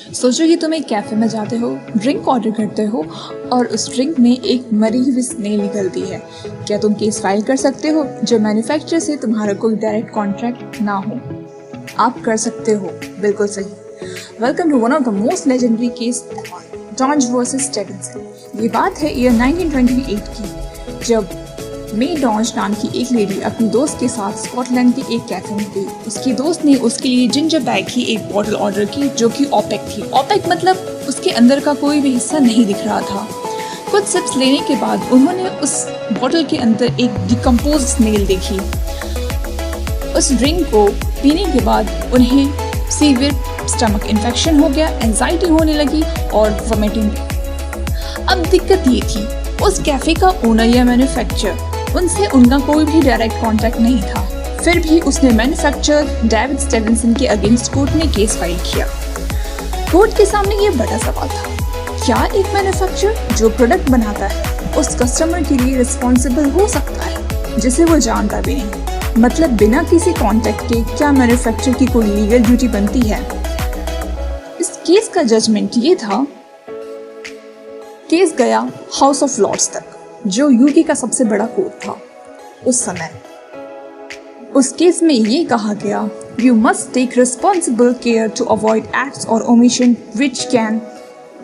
सोचो कि तुम एक कैफे में जाते हो, ड्रिंक ऑर्डर करते हो और उस ड्रिंक में एक मरी हुई स्नेल निकलती है। क्या तुम केस फाइल कर सकते हो जब मैन्युफैक्चरर से तुम्हारा कोई डायरेक्ट कॉन्ट्रैक्ट ना हो? आप कर सकते हो, बिल्कुल सही। Welcome to one of the most legendary case, Donoghue versus Stevenson. ये बात है ईयर 1928 की, जब मे डॉन्ज नाम की एक लेडी अपनी दोस्त के साथ स्कॉटलैंड के एक कैफे में गई। उसकी दोस्त ने उसके लिए जिंजर बैग की एक बॉटल ऑर्डर की जो कि ओपेक थी। ओपेक मतलब उसके अंदर का कोई भी हिस्सा नहीं दिख रहा था। कुछ सिप्स लेने के बाद उन्होंने उस बॉटल के अंदर एक डिकम्पोज स्नेल देखी। उस ड्रिंक को पीने के बाद उन्हें सीवियर स्टमक इन्फेक्शन हो गया, एंजाइटी होने लगी और वोमिटिंग। अब दिक्कत ये थी, उस कैफे का ओनर या मैन्युफैक्चरर, उनसे उनका कोई भी डायरेक्ट कॉन्टैक्ट नहीं था। फिर भी उसने मैन्युफैक्चरर डेविड स्टेवेंसन के अगेंस्ट कोर्ट में केस फाइल किया। कोर्ट के सामने ये बड़ा सवाल था, क्या एक मैन्युफैक्चरर जो प्रोडक्ट बनाता है उस कस्टमर के लिए रिस्पॉन्सिबल हो सकता है जिसे वो जानता भी नहीं? मतलब बिना किसी कॉन्टैक्ट के क्या मैन्युफैक्चरर की कोई लीगल ड्यूटी बनती है? इस केस का जजमेंट ये था, केस गया हाउस ऑफ लॉर्ड्स तक, जो यूके का सबसे बड़ा कोर्ट था उस समय। उस केस में ये कहा गया, you must take responsible care to avoid acts और omission which can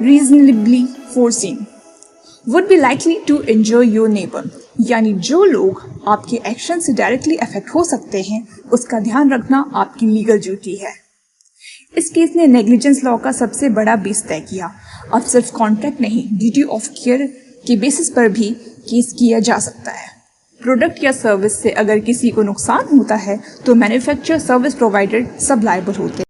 reasonably foresee would be likely to injure your neighbour. यानी जो लोग आपके एक्शन से डायरेक्टली अफेक्ट हो सकते हैं, उसका ध्यान रखना आपकी लीगल ड्यूटी है। इस केस ने नेग्लिजेंस लॉ का सबसे बड़ा बेस तय किया। अब सिर्फ कॉन्ट्रैक्ट नहीं, ड्यूटी ऑफ केयर के बेसिस पर भी केस किया जा सकता है। प्रोडक्ट या सर्विस से अगर किसी को नुकसान होता है तो मैन्युफैक्चरर, सर्विस प्रोवाइडर सब लायबल होते हैं।